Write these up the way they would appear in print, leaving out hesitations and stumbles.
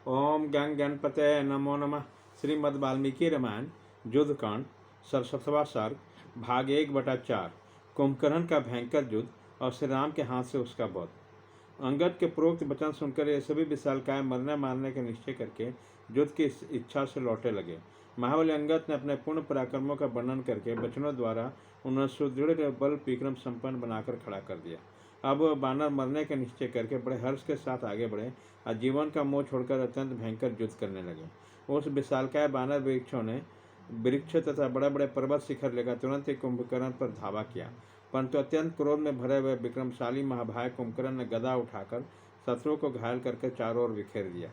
ओम गंग गणपतये नमो नमः। श्रीमद् वाल्मीकि रामायण युद्धकांड सरस्वतवा सर्ग भाग 1/4। कुंभकर्ण का भयंकर युद्ध और श्री राम के हाथ से उसका वध। अंगद के प्रोक्त वचन सुनकर ये सभी विशालकाय मरने मारने के निश्चय करके युद्ध की इच्छा से लौटे लगे। महाबली अंगद ने अपने पूर्ण पराक्रमों का वर्णन करके वचनों द्वारा उन्हें सुदृढ़ बल विक्रम संपन्न बनाकर खड़ा कर दिया। अब वह बानर मरने का निश्चय करके बड़े हर्ष के साथ आगे बढ़े और जीवन का मोह छोड़कर अत्यंत भयंकर युद्ध करने लगे। उस विशालकाय बानर वृक्षों ने वृक्ष तथा बड़े बड़े पर्वत शिखर लेकर तुरंत ही कुंभकर्ण पर धावा किया, परंतु अत्यंत क्रोध में भरे हुए विक्रमशाली महाभाय कुंभकर्ण ने गदा उठाकर शत्रुओं को घायल करके चारों ओर बिखेर दिया।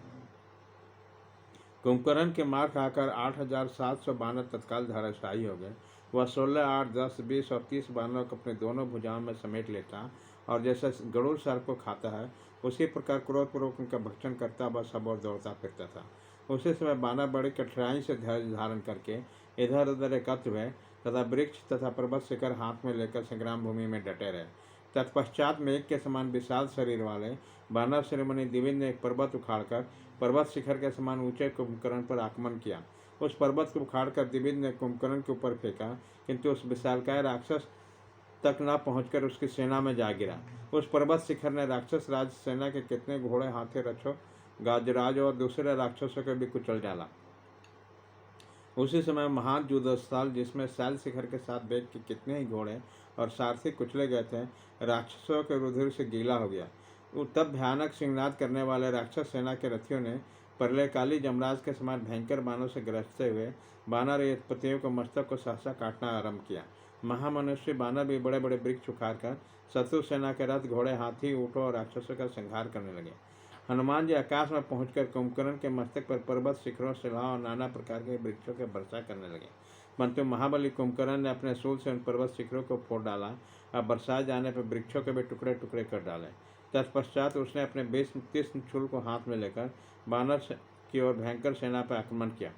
कुंभकर्ण के मार खाकर 8,700 बानर तत्काल धराशायी हो गए। वह 16, 8, 10, 20 और 30 बानरों को अपने दोनों भुजाओं में समेट लेता और जैसे गरुड़ सर्प को खाता है उसी प्रकार क्रोधपूर्वक उनका भक्षण करता वह सब और दौड़ता फिरता था। उसी समय बानर बड़ी कठिनाई से धैर्य धारण करके इधर उधर एकत्र हुए तथा वृक्ष तथा पर्वत शिखर हाथ में लेकर संग्राम भूमि में डटे रहे। तत्पश्चात मेघ के समान विशाल शरीर वाले बानर शिरोमणि दिविज ने एक पर्वत उखाड़कर पर्वत शिखर के समान ऊंचे कुंभकर्ण पर आक्रमण किया। उस पर्वत को उखाड़कर दिविज ने कुंभकर्ण के ऊपर फेंका, किंतु उस विशालकाय राक्षस तक न पहुंचकर उसकी सेना में जा गिरा। उस पर्वत शिखर ने राक्षस राज सेना के कितने घोड़े, हाथी, रथों, गाजराज और दूसरे राक्षसों को भी कुचल डाला। उसी समय महान युद्ध स्थल जिसमें शैल शिखर के साथ वेग के कितने ही घोड़े और सारथी कुचले गए थे, राक्षसों के रुधिर से गीला हो गया। तब भयानक सिंहनाद करने वाले राक्षस सेना के रथियों ने प्रलयकाली जमराज के समान भयंकर बाणों से ग्रसते हुए बानर पतियों को मस्तक को सहसा काटना आरंभ किया। महामनुष्य बानर भी बड़े बड़े वृक्ष उखाड़कर शत्रु सेना के रथ, घोड़े, हाथी, ऊँटों और राक्षसों का संहार करने लगे। हनुमान जी आकाश में पहुंचकर कुंभकर्ण के मस्तक पर पर्वत शिखरों, शिलाओं और नाना प्रकार के वृक्षों के वर्षा करने लगे, परंतु महाबली कुंभकर्ण ने अपने शूल से उन पर्वत शिखरों को फोड़ डाला और बरसाए जाने पर वृक्षों के भी टुकड़े टुकड़े कर डाले। तत्पश्चात उसने अपने 20-30 शूल को हाथ में लेकर बानर की ओर भयंकर सेना पर आक्रमण किया।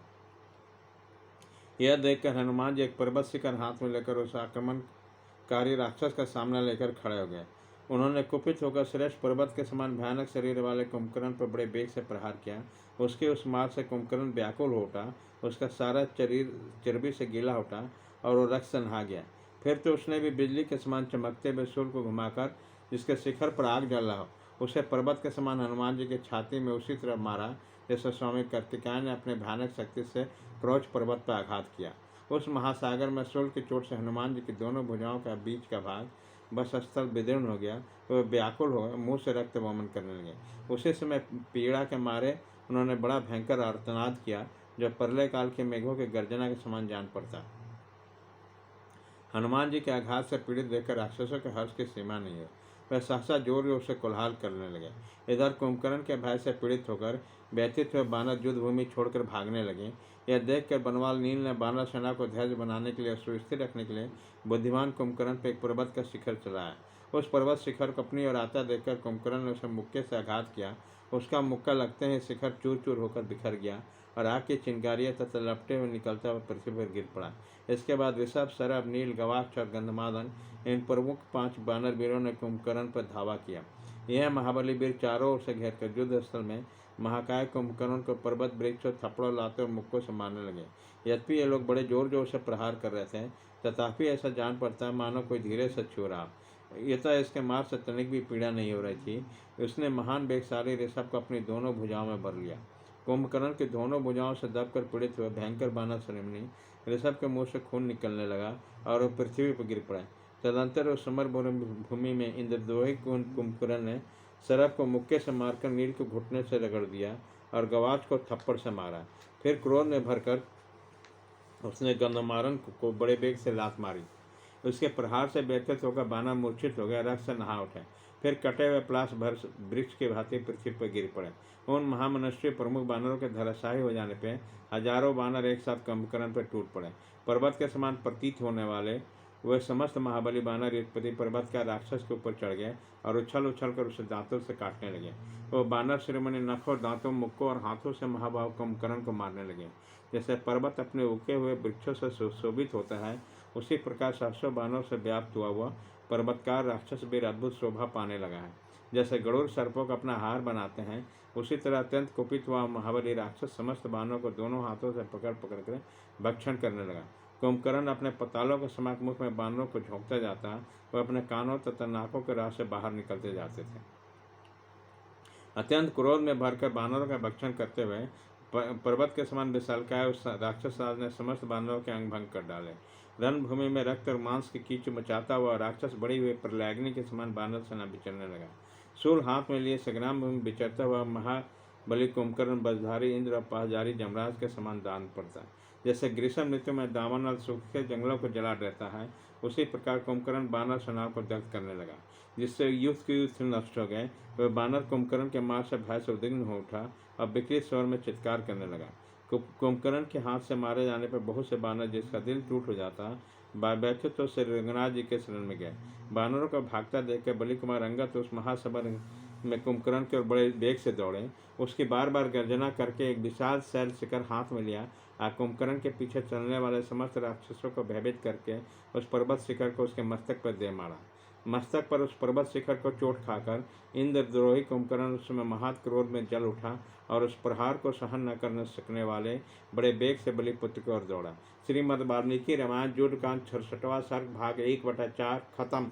यह देखकर हनुमान जी एक पर्वत शिखर हाथ में लेकर उस आक्रमणकारी राक्षस का सामना लेकर खड़े हो गए। उन्होंने कुपित होकर श्रेष्ठ पर्वत के समान भयानक शरीर वाले कुंभकर्ण पर बड़े वेग से प्रहार किया। उसके उस मार से कुंभकर्ण व्याकुल हो उठा, उसका सारा शरीर चर्बी से गीला उठा और वो रक्त से नहा गया। फिर तो उसने भी बिजली के समान चमकते हुए शूल को घुमाकर जिसके शिखर पर आग जल रहा हो, उसे पर्वत के समान हनुमान जी के छाती में उसी तरह मारा जैसे स्वामी कार्तिकेय ने अपने भयानक शक्ति से क्रोच पर्वत पर आघात किया। उस महासागर में शूल की चोट से हनुमान जी की दोनों भुजाओं का बीच का भाग बस स्थल विदीर्ण हो गया। वह व्याकुल हो मुंह से रक्त वमन करने लगे। उसी समय पीड़ा के मारे उन्होंने बड़ा भयंकर आर्तनाद किया, जो प्रलय काल के मेघों के गर्जना के समान जान पड़ता। हनुमान जी के आघात से पीड़ित देखकर राक्षसों के हर्ष की सीमा नहीं है। वह सहसा जोर जोर से कोलाहल करने लगे। इधर कुंभकर्ण के भय से पीड़ित होकर व्यथित हुए बानर युद्ध भूमि छोड़कर भागने लगे। यह देखकर बनवाल नील ने बानर सेना को धैर्य बनाने के लिए, सुस्थिर रखने के लिए बुद्धिमान कुंभकर्ण पर एक पर्वत का शिखर चलाया। उस पर्वत शिखर को अपनी ओर आता देखकर कुंभकर्ण ने उसे मुक्के से आघात किया। उसका मुक्का लगते ही शिखर चूर चूर होकर बिखर गया और आग की चिंगारियां तथा लपटे हुए निकलता हुआ पृथ्वी पर गिर पड़ा। इसके बाद ऋषभ, सरभ, नील, गवाक्ष और गंधमादन इन प्रमुख 5 बानर वीरों ने कुंभकर्ण पर धावा किया। यह महाबली वीर चारों ओर से घेरकर युद्ध स्थल में महाकाय कुंभकर्ण को पर्वत, वृक्ष और थप्पड़ों, लाते और मुक्कों से मारने लगे। यद्यपि ये लोग बड़े जोर जोर से प्रहार कर रहे थे, तथापि ऐसा जान पड़ता है मानो कोई धीरे से छू रहा। यथा इसके मार से तनिक भी पीड़ा नहीं हो रही थी। उसने महान वेगशाली ऋषभ को अपनी दोनों भुजाओं में भर लिया। कुंभकर्ण की दोनों भुजाओं से दबकर पीड़ित हुए भयंकर बानर शिरोमणि ऋषभ के मुंह से खून निकलने लगा और वह पृथ्वी पर गिर पड़े। तदंतर उस समर भूमि में इंद्रद्रोही कुंभकर्ण ने सरभ को मुक्के से मारकर नील को घुटने से रगड़ दिया और गवाक्ष को थप्पड़ से मारा। फिर क्रोध में भरकर उसने गंधमादन को बड़े वेग से लात मारी। उसके प्रहार से व्यथित होकर बानर मूर्छित हो गया, रक्त से नहा उठे। फिर कटे हुए प्लास भर वृक्ष के भांति पृथ्वी पर गिर पड़े। उन महामनुष्य प्रमुख बानरों के धराशायी हो जाने पर हजारों बानर एक साथ कुंभकर्ण पर टूट पड़े। पर्वत के समान प्रतीत होने वाले वह समस्त महाबली बानर युद्धपति पर्वत का राक्षस के ऊपर चढ़ गए और उछल उछल कर उसे दांतों से काटने लगे। वह बानर शिरोमणि नखों, दांतों, मुक्कों और हाथों से महाभाव कुंभकर्ण को मारने लगे। जैसे पर्वत अपने उगे हुए वृक्षों से सुशोभित होता है, उसी प्रकार सहस्रों बानरों से व्याप्त हुआ पर्वतकार राक्षस वीर अद्भुत शोभा पाने लगा है। जैसे गरुड़ सर्पों का अपना हार बनाते हैं, उसी तरह अत्यंत कुपित हुआ महाबली राक्षस समस्त बानरों को दोनों हाथों से पकड़ पकड़ कर भक्षण करने लगा। कुंभकर्ण अपने पतालों के समान मुख में बानरों को झोंकता जाता, वह अपने कानों तथा नाकों के राह से बाहर निकलते जाते थे। अत्यंत क्रोध में भरकर बानरों का भक्षण करते हुए पर्वत के समान विशालकाय उस राक्षस राज ने समस्त बानरों के अंग भंग कर डाले। रणभूमि में रक्त और मांस की कीच मचाता हुआ राक्षस बड़ी हुई प्रलयाग्नि के समान बानर सेना विचरने लगा। शूल हाथ में लिए संग्राम भूमि विचरता हुआ महाबली कुंभकर्ण बजधारी इंद्र और पाहजारी जमराज के समान दान पड़ता है। जैसे ग्रीष्म ऋतु में दामन और सूखे जंगलों को जला रहता है, उसी प्रकार कुंभकर्ण बानर सेनाओं को दग्ध करने लगा, जिससे युद्ध के युद्ध नष्ट हो गए। वह बानर कुंभकर्ण के मार से भय से उद्विग्न हो उठा और विकृत स्वर में चित्कार करने लगा। कुंभकर्ण के हाथ से मारे जाने पर बहुत से बानर, जिसका दिल टूट हो जाता, बैठे तो श्री रंगनाथ जी के शरण में गए। बानरों को भागता देखकर बलि कुमार अंगद उस महासभा में कुंभकर्ण के ओर बड़े वेग से दौड़े। उसकी बार बार गर्जना करके एक विशाल शैल शिखर हाथ में लिया और कुंभकर्ण के पीछे चलने वाले समस्त राक्षसों को भयभीत करके उस पर्वत शिखर को उसके मस्तक पर दे मारा। मस्तक पर उस पर्वत शिखर को चोट खाकर इंद्रद्रोही कुंभकर्ण उस समय महात क्रोध में जल उठा और उस प्रहार को सहन न कर सकने वाले बड़े बेग से बलिपुत्र की ओर दौड़ा। श्रीमद् वाल्मीकि रामायण युद्धकांड 66वां सर्ग भाग 1/4 खत्म।